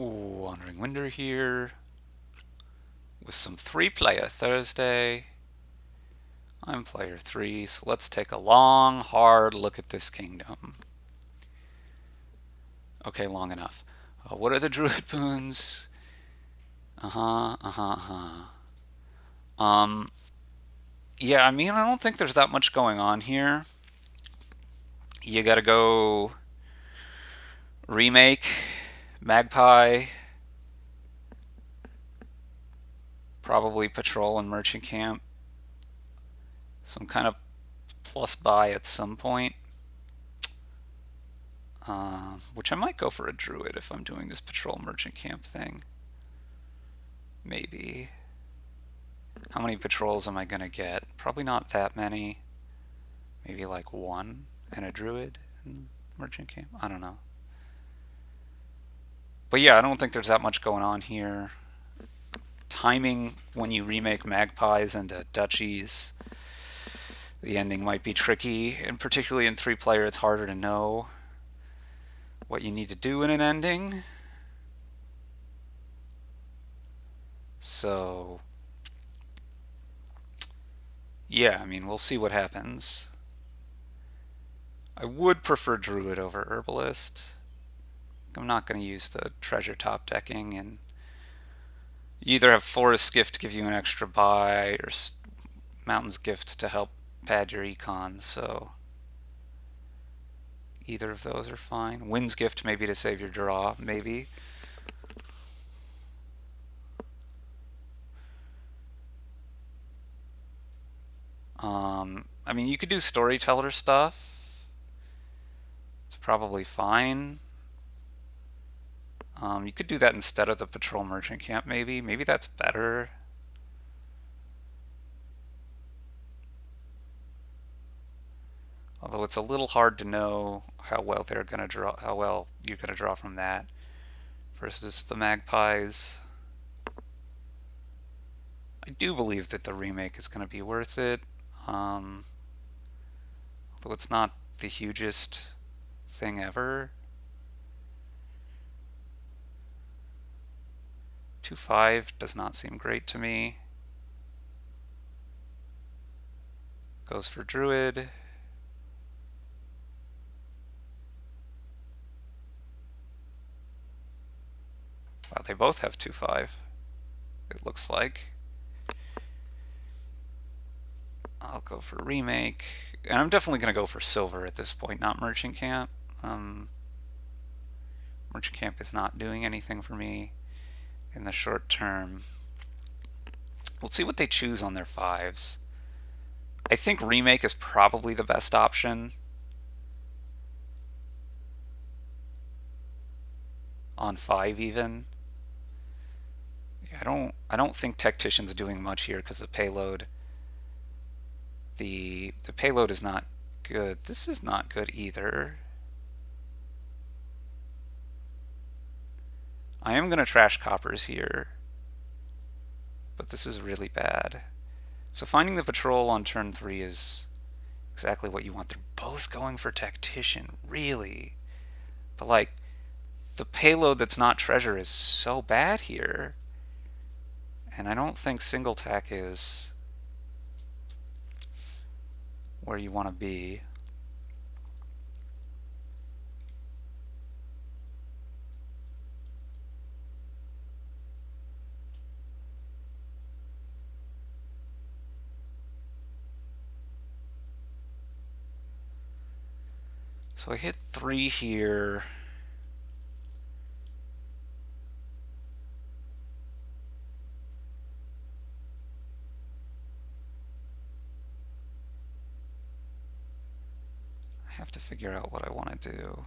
Ooh, Wandering Winder here with some three-player Thursday. I'm player 3, so let's take a long, hard look at this kingdom. Okay, long enough. What are the druid boons? Uh-huh, uh-huh, uh-huh. Um, yeah, I mean, I don't think there's that much going on here. You gotta go remake, Magpie, probably patrol and merchant camp. Some kind of plus buy at some point. Which I might go for a druid if I'm doing this patrol merchant camp thing. Maybe. How many patrols am I gonna get? Probably not that many. Maybe like one and a druid in merchant camp. I don't know. But yeah, I don't think there's that much going on here. Timing when you remake magpies into duchies, the ending might be tricky, and particularly in 3-player, it's harder to know what you need to do in an ending. So, yeah, I mean, we'll see what happens. I would prefer Druid over Herbalist. I'm not going to use the treasure top decking, and you either have Forest Gift to give you an extra buy, or Mountain's Gift to help pad your econ, so either of those are fine. Wind's Gift maybe to save your draw, maybe. I mean, you could do Storyteller stuff. It's probably fine. You could do that instead of the Patrol Merchant Camp, maybe. Maybe that's better. Although it's a little hard to know how well they're gonna draw, how well you're gonna draw from that versus the Magpies. I do believe that the remake is gonna be worth it. Um, Although it's not the hugest thing ever. 2-5 does not seem great to me. Goes for Druid. Wow, they both have 2-5. It looks like. I'll go for remake. And I'm definitely going to go for silver at this point, not merchant camp. Um, merchant camp is not doing anything for me in the short term. We'll see what they choose on their 5s. I think remake is probably the best option on 5 even. Yeah, I don't think Tactician's doing much here because the payload the payload is not good. This is not good either. I am going to trash coppers here, but this is really bad. So finding the patrol on turn 3 is exactly what you want. They're both going for Tactician, really. But like, the payload that's not treasure is so bad here. And I don't think single tack is where you want to be. So I hit 3 here. I have to figure out what I want to do.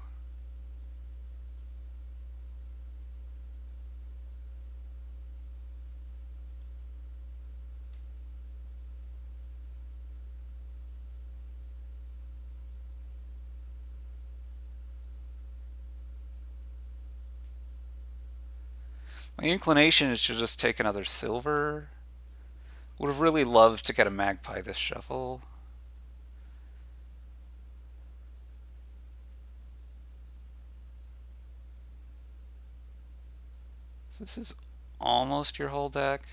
My inclination is to just take another silver. Would have really loved to get a magpie this shuffle. This is almost your whole deck.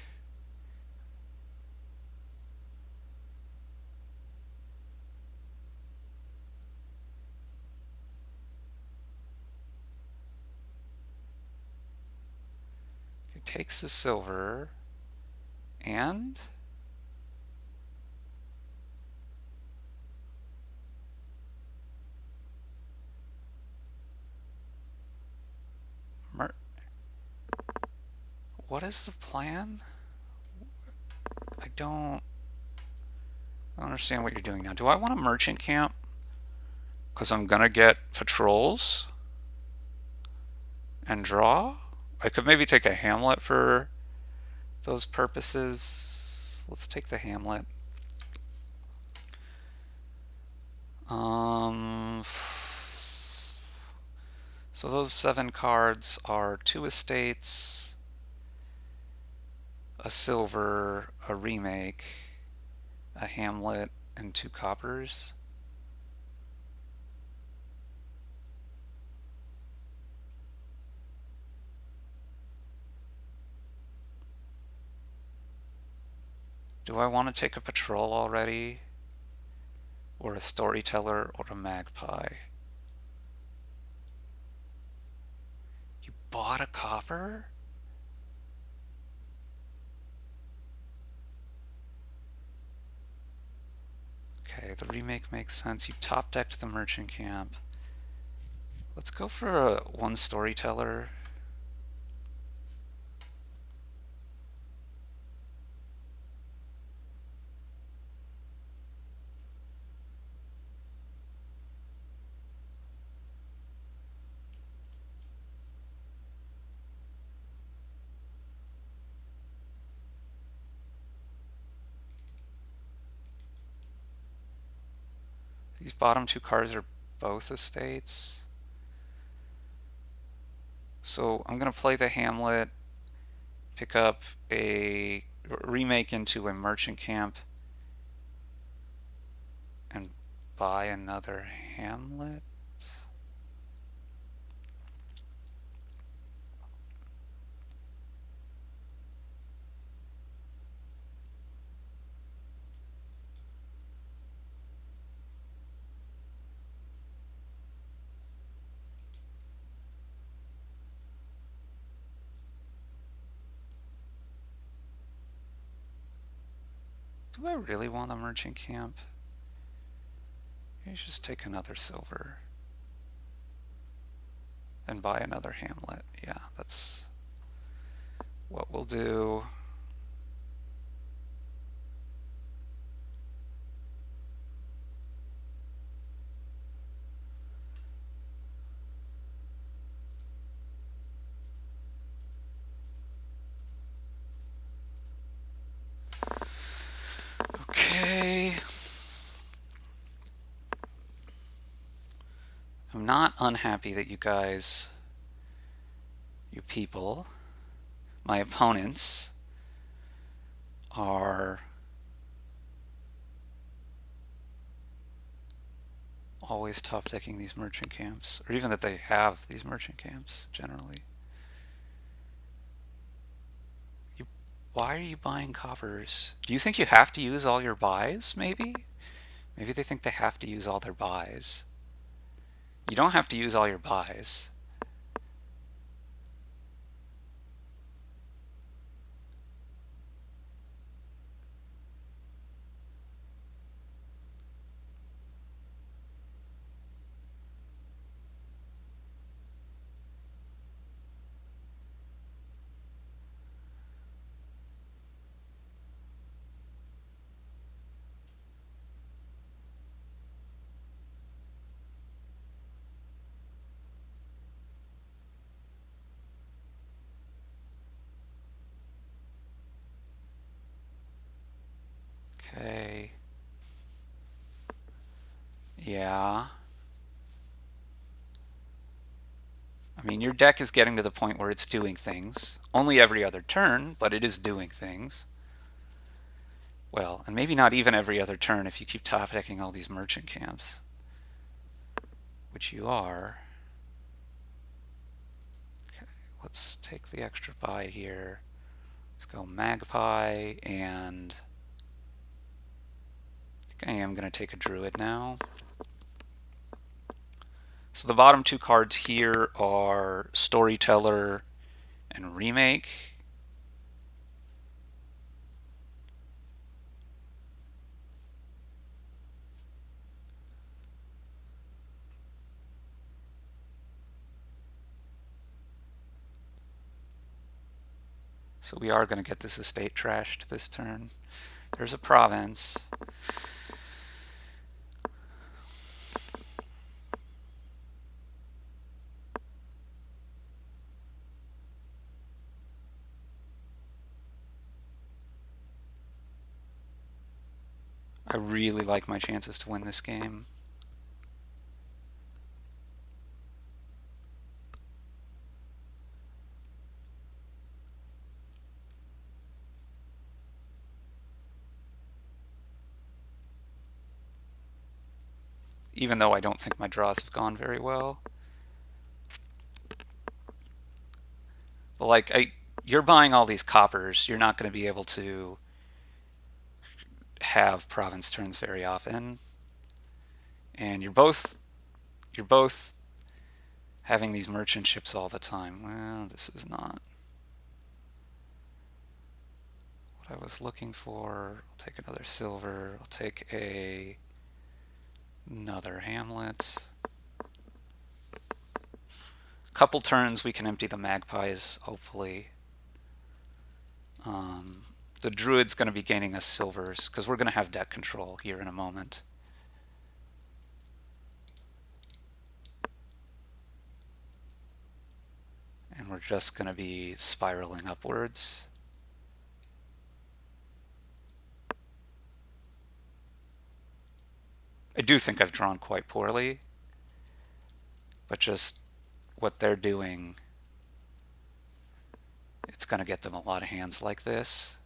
It takes the silver and what is the plan? I don't understand what you're doing now. Do I want a merchant camp? Because I'm gonna get patrols and draw? I could maybe take a hamlet for those purposes. Let's take the hamlet. So those 7 cards are 2 estates, a silver, a remake, a hamlet, and 2 coppers. Do I want to take a patrol already? Or a storyteller or a magpie? You bought a copper? Okay, the remake makes sense. You top decked the merchant camp. Let's go for a 1 storyteller. These bottom 2 cards are both estates. So I'm going to play the hamlet, pick up a remake into a merchant camp, and buy another hamlet. Do I really want a merchant camp? Maybe just take another silver and buy another hamlet. Yeah, that's what we'll do. Okay. I'm not unhappy that you guys, you people, my opponents, are always top decking these merchant camps, or even that they have these merchant camps generally. Why are you buying coppers? Do you think you have to use all your buys, maybe? Maybe they think they have to use all their buys. You don't have to use all your buys. Okay. Yeah. I mean, your deck is getting to the point where it's doing things. Only every other turn, but it is doing things. Well, and maybe not even every other turn if you keep top decking all these merchant camps. Which you are. Okay, let's take the extra buy here. Let's go Magpie, and I think I am going to take a Druid now. So the bottom two cards here are Storyteller and Remake. So we are going to get this estate trashed this turn. There's a province. I really like my chances to win this game. Even though I don't think my draws have gone very well. But like, you're buying all these coppers, you're not going to be able to have province turns very often. And you're both having these merchant ships all the time. Well, this is not what I was looking for. I'll take another silver. I'll take another hamlet. Couple turns we can empty the magpies, hopefully. The druid's going to be gaining us silvers because we're going to have debt control here in a moment. And we're just going to be spiraling upwards. I do think I've drawn quite poorly, but just what they're doing, it's going to get them a lot of hands like this.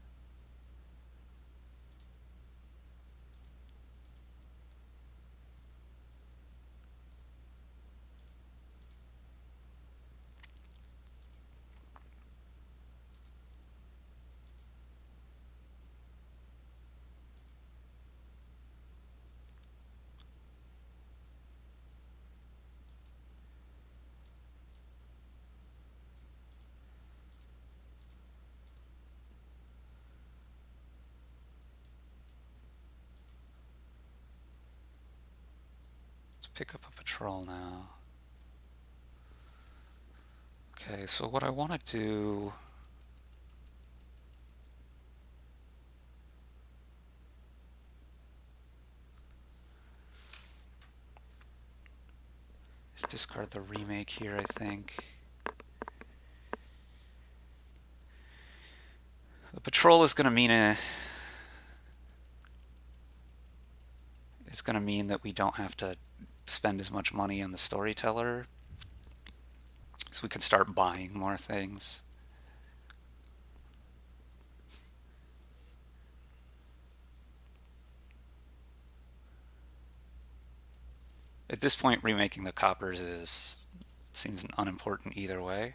Let's pick up a patrol now. Okay, so what I want to do is discard the remake here, I think. The patrol is going to mean that we don't have to spend as much money on the storyteller, so we can start buying more things. At this point, remaking the coppers seems unimportant either way.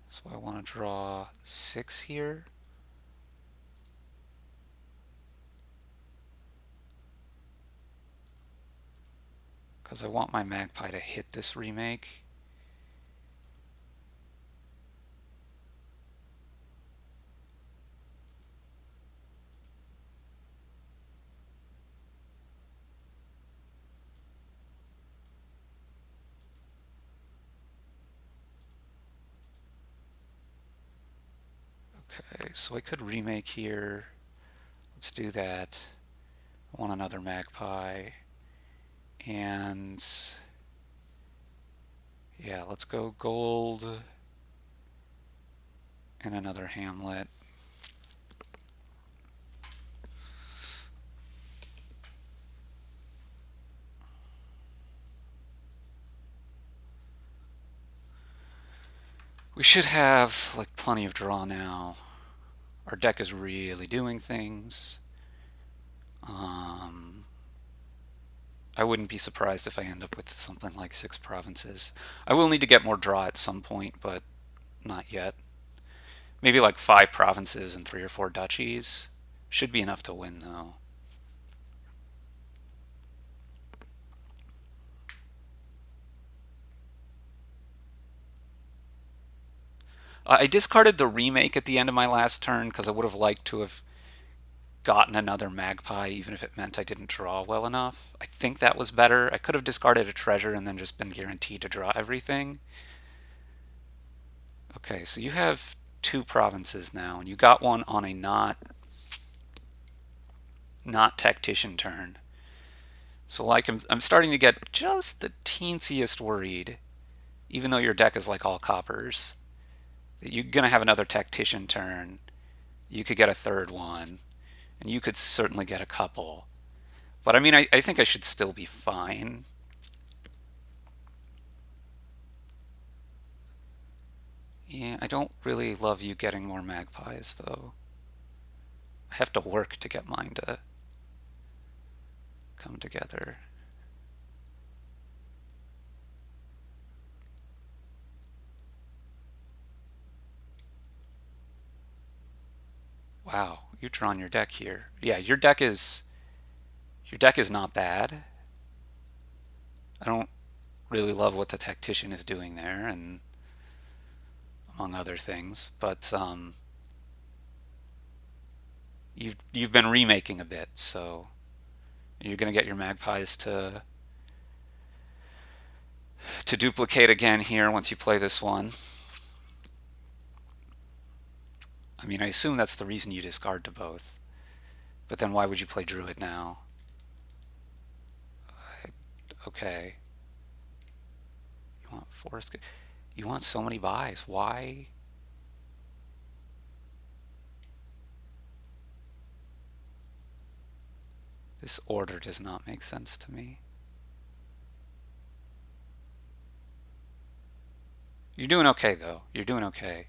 So I want to draw 6 here. Because I want my magpie to hit this remake. Okay, so I could remake here. Let's do that. I want another magpie. And yeah, let's go gold and another hamlet. We should have like plenty of draw now. Our deck is really doing things. Um, I wouldn't be surprised if I end up with something like 6 provinces. I will need to get more draw at some point, but not yet. Maybe like 5 provinces and 3 or 4 duchies. Should be enough to win, though. I discarded the remake at the end of my last turn because I would have liked to have gotten another magpie, even if it meant I didn't draw well enough. I think that was better. I could have discarded a treasure and then just been guaranteed to draw everything. Okay, so you have 2 provinces now, and you got one on a not tactician turn. So like I'm starting to get just the teensiest worried, even though your deck is like all coppers, that you're gonna have another tactician turn. You could get a third one, and you could certainly get a couple. But I mean, I think I should still be fine. Yeah, I don't really love you getting more magpies, though. I have to work to get mine to come together. Wow, you've drawn your deck here. Yeah, your deck is not bad. I don't really love what the tactician is doing there, and among other things, but you've been remaking a bit, so you're gonna get your magpies to duplicate again here once you play this one. I mean, I assume that's the reason you discard to both. But then why would you play Druid now? Okay. You want Forest. You want so many buys. Why? This order does not make sense to me. You're doing okay, though. You're doing okay.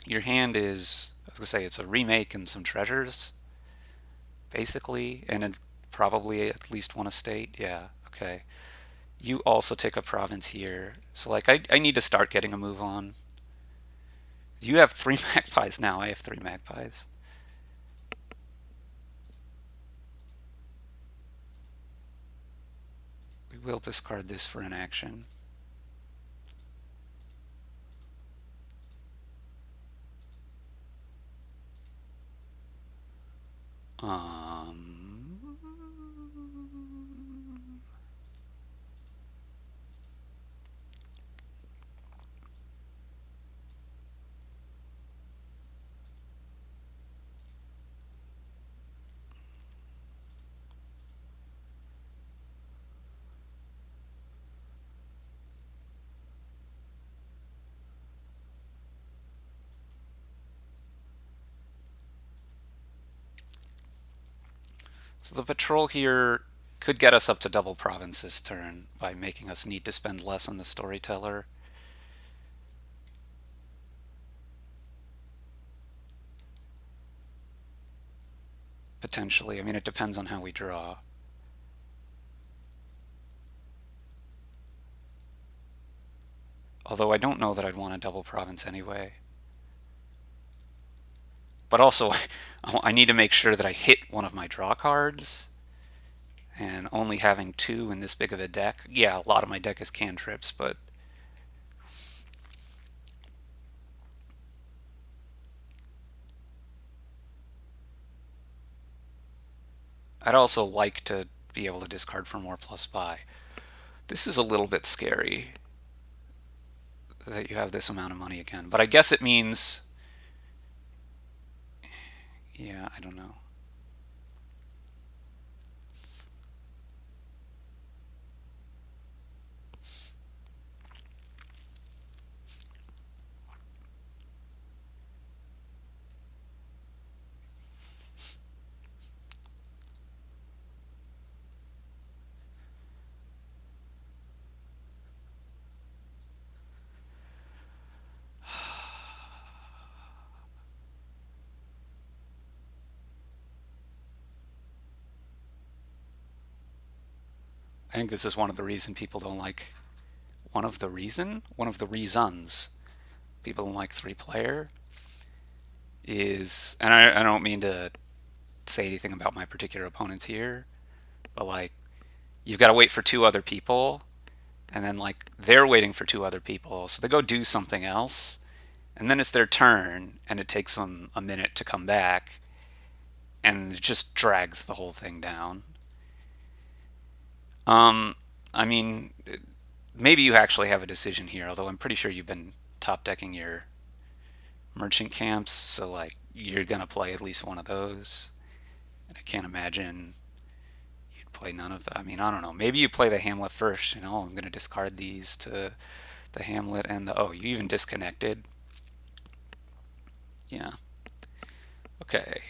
Your hand is, I was going to say, it's a remake and some treasures, basically, and probably at least one estate. Yeah, okay. You also take a province here. So, like, I need to start getting a move on. You have 3 magpies now. I have 3 magpies. We will discard this for an action. Um, so the patrol here could get us up to double province this turn by making us need to spend less on the storyteller. Potentially. I mean, it depends on how we draw. Although I don't know that I'd want a double province anyway. But also, I need to make sure that I hit one of my draw cards. And only having 2 in this big of a deck. Yeah, a lot of my deck is cantrips, but I'd also like to be able to discard for more plus buy. This is a little bit scary that you have this amount of money again. But I guess it means, yeah, I don't know. I think this is one of the reasons people don't like, one of the reasons people don't like three player is, and I don't mean to say anything about my particular opponents here, but like, you've got to wait for two other people, and then like they're waiting for two other people, so they go do something else, and then it's their turn, and it takes them a minute to come back, and it just drags the whole thing down. I mean, maybe you actually have a decision here, although I'm pretty sure you've been top decking your merchant camps, so like you're gonna play at least one of those. And I can't imagine you'd play none of them. I mean, I don't know. Maybe you play the Hamlet first. I'm gonna discard these to the Hamlet and the. Oh, you even disconnected. Yeah. Okay.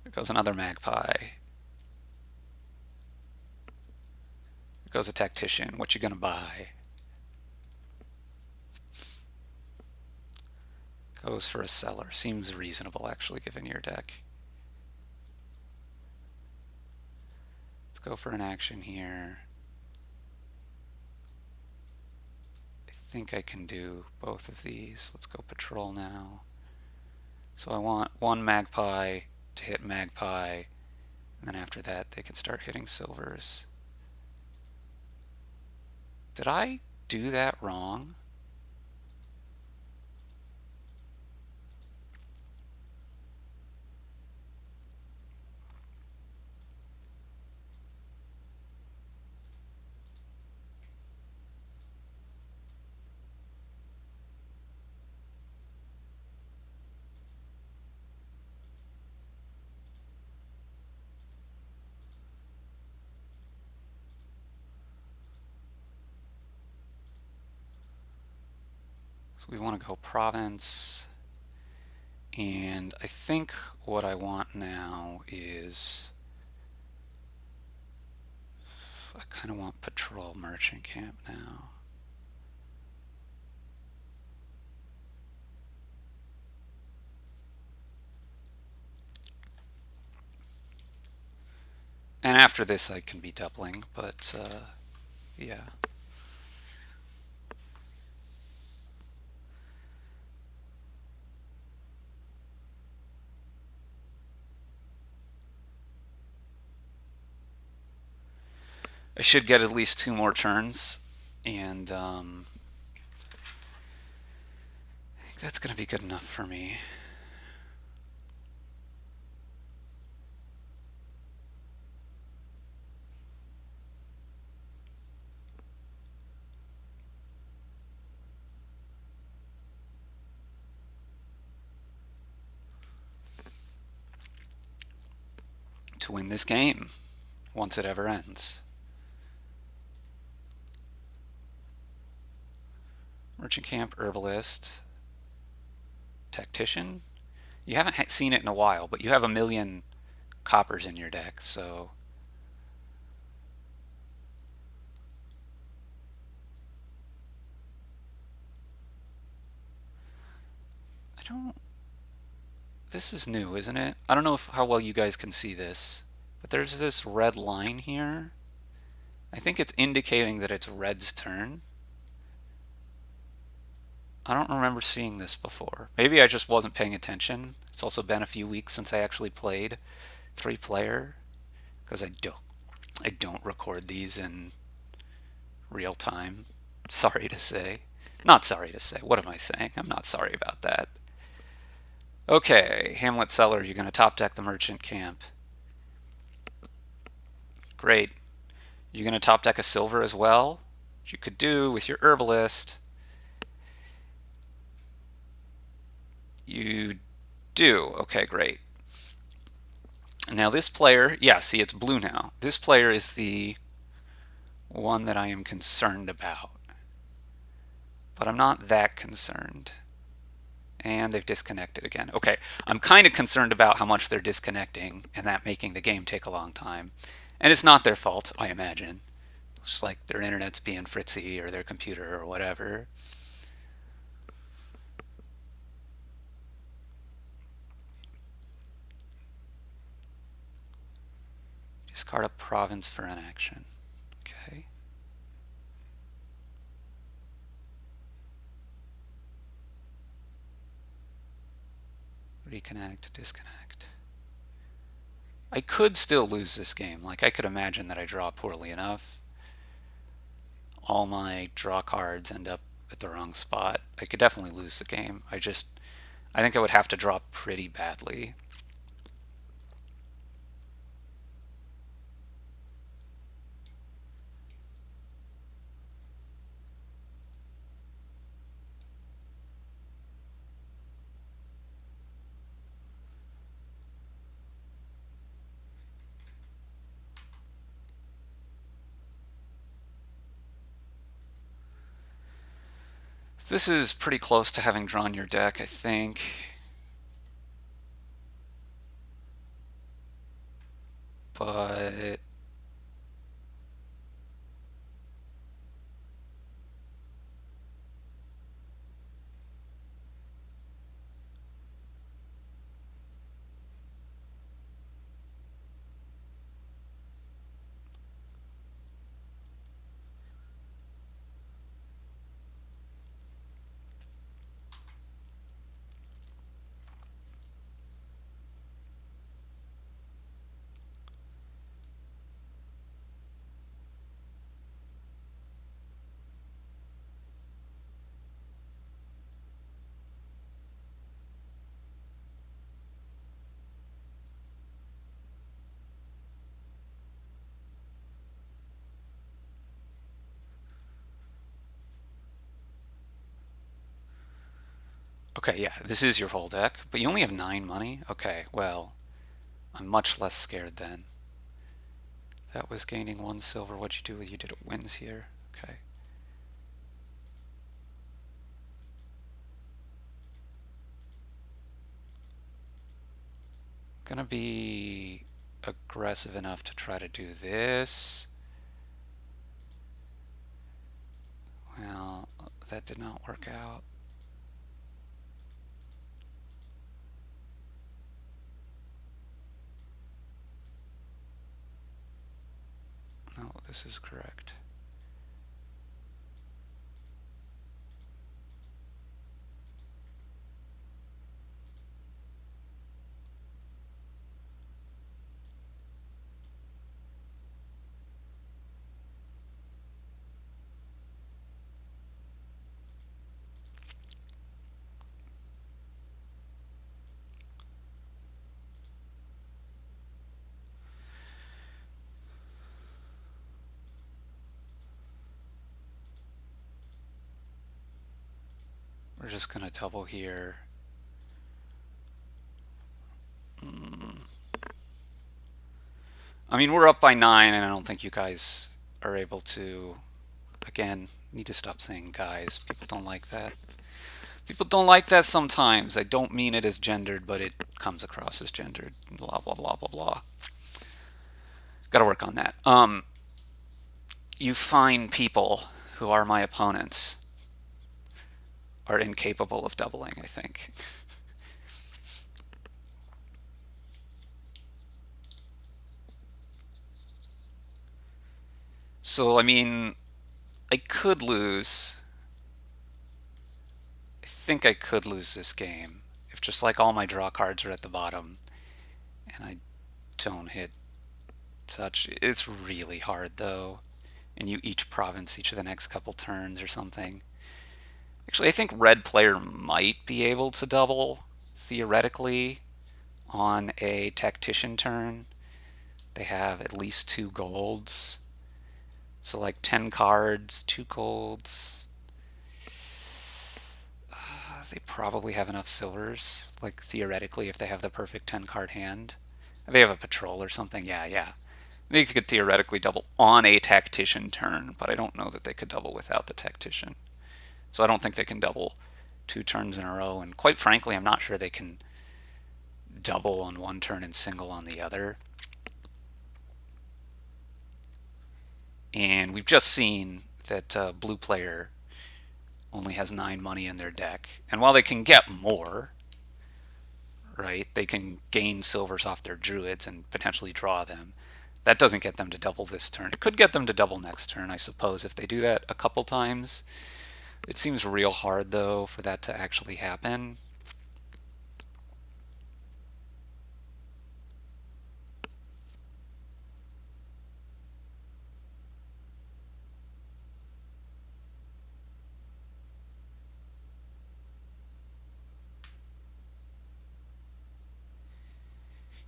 There goes another magpie. There goes a tactician. What you gonna buy? Goes for a seller. Seems reasonable, actually, given your deck. Let's go for an action here. I think I can do both of these. Let's go patrol now. So I want one magpie to hit magpie, and then after that they can start hitting silvers. Did I do that wrong? So we want to go province, and I think what I want now is I kind of want patrol merchant camp now. And after this I can be doubling, but yeah. I should get at least 2 more turns, and I think that's going to be good enough for me. To win this game, once it ever ends. Merchant camp, herbalist, tactician. You haven't seen it in a while, but you have 1,000,000 coppers in your deck, so I don't. This is new, isn't it? I don't know how well you guys can see this, but there's this red line here. I think it's indicating that it's red's turn. I don't remember seeing this before. Maybe I just wasn't paying attention. It's also been a few weeks since I actually played 3-player, because I don't record these in real time. Sorry to say. Not sorry to say. What am I saying? I'm not sorry about that. Okay, Hamlet Cellar, you're going to top deck the merchant camp. Great. You're going to top deck a silver as well, which you could do with your herbalist. You do. Okay, great. Now this player, yeah, see it's blue now. This player is the one that I am concerned about. But I'm not that concerned. And they've disconnected again. Okay, I'm kind of concerned about how much they're disconnecting and that making the game take a long time. And it's not their fault, I imagine. It's like their internet's being fritzy or their computer or whatever. Discard a province for an action. Okay. Reconnect, disconnect. I could still lose this game. Like, I could imagine that I draw poorly enough. All my draw cards end up at the wrong spot. I could definitely lose the game. I think I would have to draw pretty badly. This is pretty close to having drawn your deck, I think. But okay, yeah, this is your whole deck, but you only have 9 money? Okay, well, I'm much less scared then. That was gaining 1 silver. What'd you do? You did wins here. Okay. Gonna be aggressive enough to try to do this. Well, that did not work out. No, this is correct. We're just gonna double here. I mean, we're up by 9, and I don't think you guys are able to. Again, need to stop saying guys. People don't like that. People don't like that sometimes. I don't mean it as gendered, but it comes across as gendered. Blah, blah, blah, blah, blah. Got to work on that. You find people who are my opponents are incapable of doubling, I think. So, I mean, I could lose. I think I could lose this game if just like all my draw cards are at the bottom and I don't hit touch. It's really hard though. And you each province each of the next couple turns or something. Actually, I think red player might be able to double theoretically on a tactician turn. They have at least 2 golds. So like 10 cards, 2 golds. They probably have enough silvers. Like theoretically, if they have the perfect 10 card hand. They have a patrol or something. Yeah. They could theoretically double on a tactician turn, but I don't know that they could double without the tactician. So I don't think they can double 2 turns in a row. And quite frankly, I'm not sure they can double on one turn and single on the other. And we've just seen that blue player only has 9 money in their deck. And while they can get more, right, they can gain silvers off their druids and potentially draw them. That doesn't get them to double this turn. It could get them to double next turn, I suppose, if they do that a couple times. It seems real hard, though, for that to actually happen.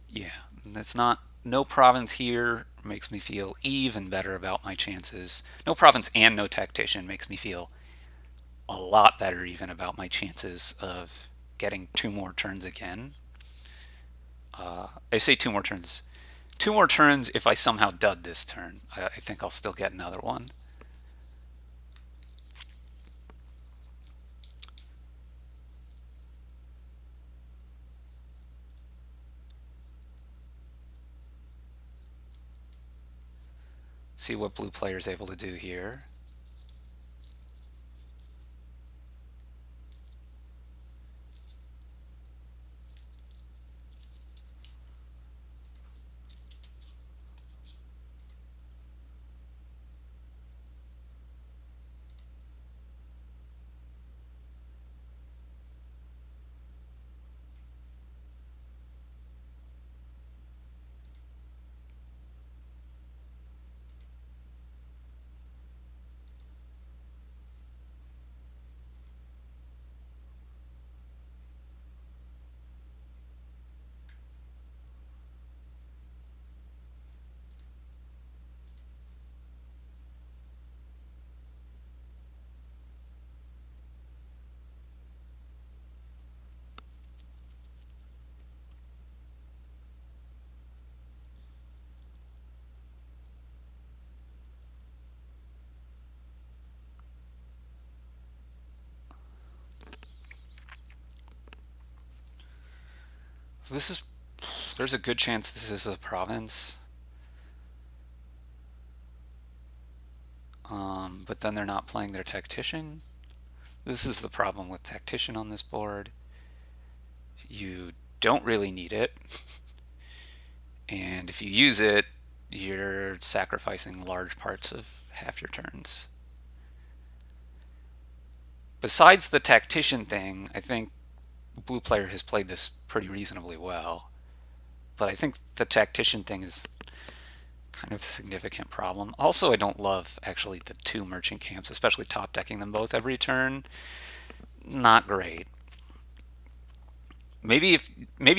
Yeah, that's not. No province here makes me feel even better about my chances. No province and no tactician makes me feel a lot better even about my chances of getting 2 more turns again. I say 2 more turns. 2 more turns if I somehow dud this turn. I think I'll still get another one. See what blue player is able to do here. So this is, there's a good chance this is a province. But then they're not playing their tactician. This is the problem with tactician on this board. You don't really need it. And if you use it, you're sacrificing large parts of half your turns. Besides the tactician thing, I think blue player has played this pretty reasonably well. But I think the tactician thing is kind of a significant problem. Also, I don't love actually the 2 merchant camps, especially top decking them both every turn. Not great. Maybe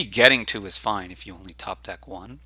getting 2 is fine if you only top deck 1.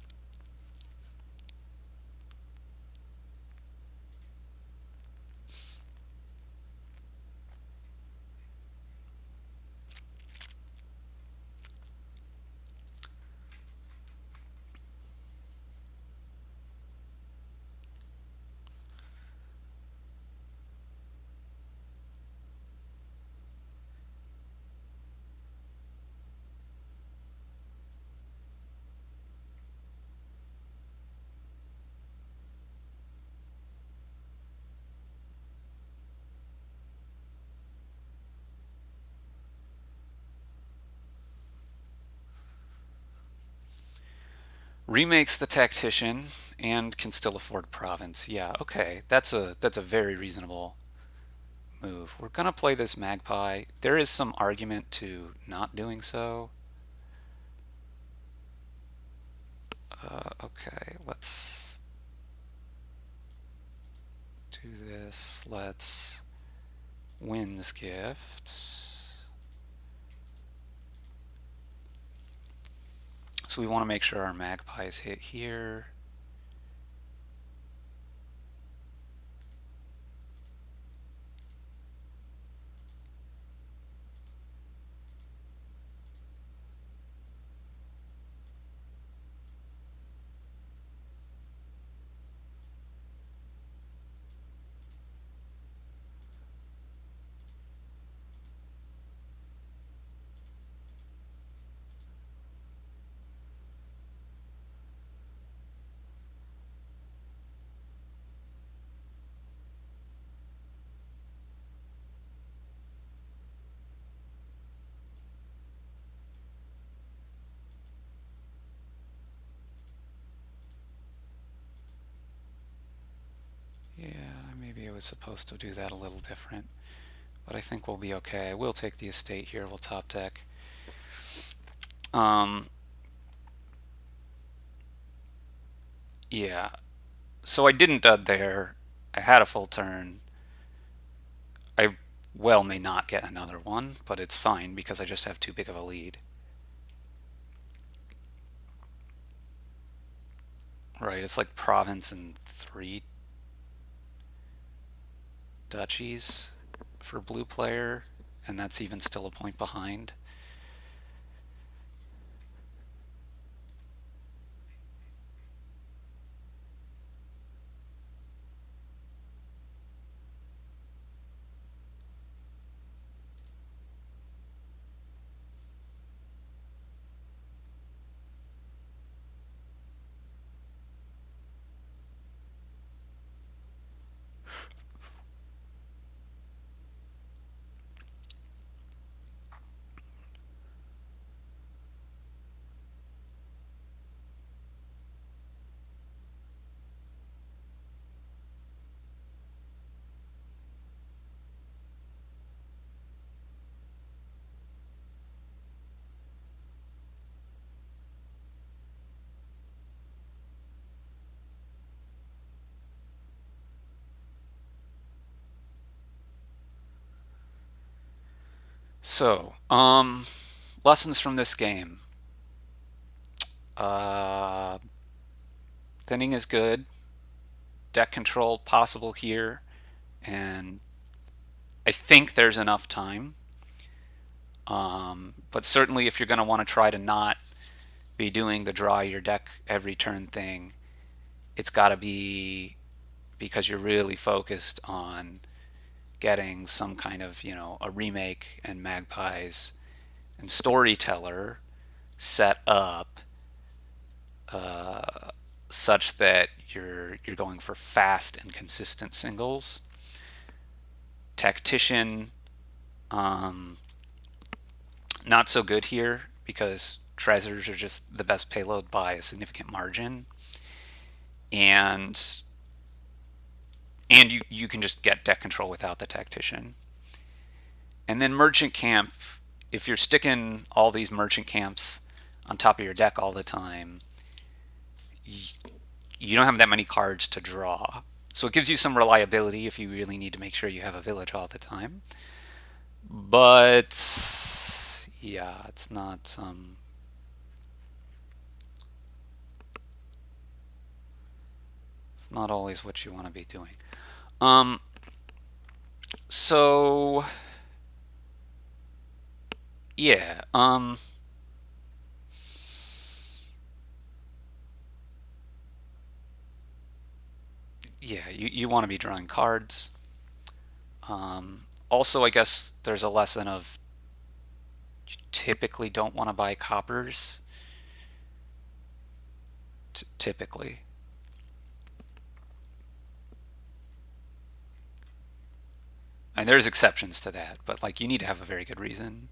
Remakes the tactician and can still afford province. Yeah, okay. That's a very reasonable move. We're gonna play this magpie. There is some argument to not doing so. Okay, let's do this. Let's Wind's Gift. So we want to make sure our magpies hit here. Yeah, maybe I was supposed to do that a little different, but I think we'll be okay. I will take the estate here. We'll top deck. Um, yeah. So I didn't dud there. I had a full turn. I well may not get another one, but it's fine because I just have too big of a lead. Right, it's like province and 3 duchies for blue player, and that's even still a point behind. So, lessons from this game. Uh, thinning is good. Deck control possible here, and I think there's enough time. But certainly, if you're going to want to try to not be doing the draw your deck every turn thing, it's got to be because you're really focused on getting some kind of, a remake and Magpies and Storyteller set up such that you're going for fast and consistent singles. Tactician, um, not so good here because treasures are just the best payload by a significant margin, and you can just get deck control without the tactician. And then merchant camp, if you're sticking all these merchant camps on top of your deck all the time, you don't have that many cards to draw. So it gives you some reliability if you really need to make sure you have a village all the time. But yeah, it's not it's not always what you want to be doing. Um so yeah, yeah, you want to be drawing cards. Also, I guess there's a lesson of you typically don't want to buy coppers. Typically. And there's exceptions to that, but like you need to have a very good reason.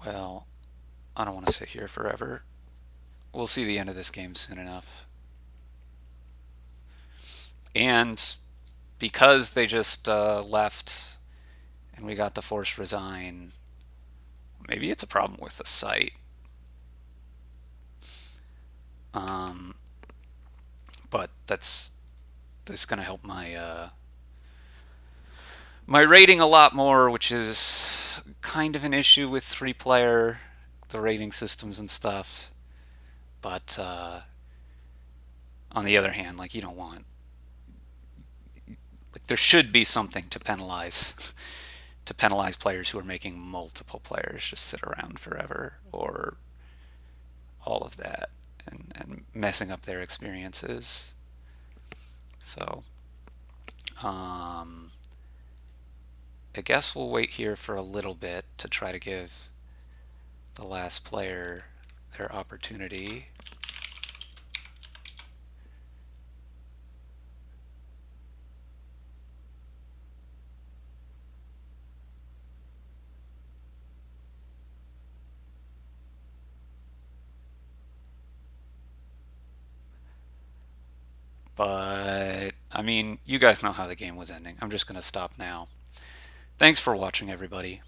Well, I don't want to sit here forever. We'll see the end of this game soon enough. And because they just left and we got the forced resign, maybe it's a problem with the site. Um, but that's going to help my rating a lot more, which is kind of an issue with 3-player, the rating systems and stuff. But on the other hand, like you don't want, like there should be something to penalize to penalize players who are making multiple players just sit around forever, or all of that, and messing up their experiences. So, um, I guess we'll wait here for a little bit to try to give the last player their opportunity. But, I mean, you guys know how the game was ending. I'm just going to stop now. Thanks for watching, everybody.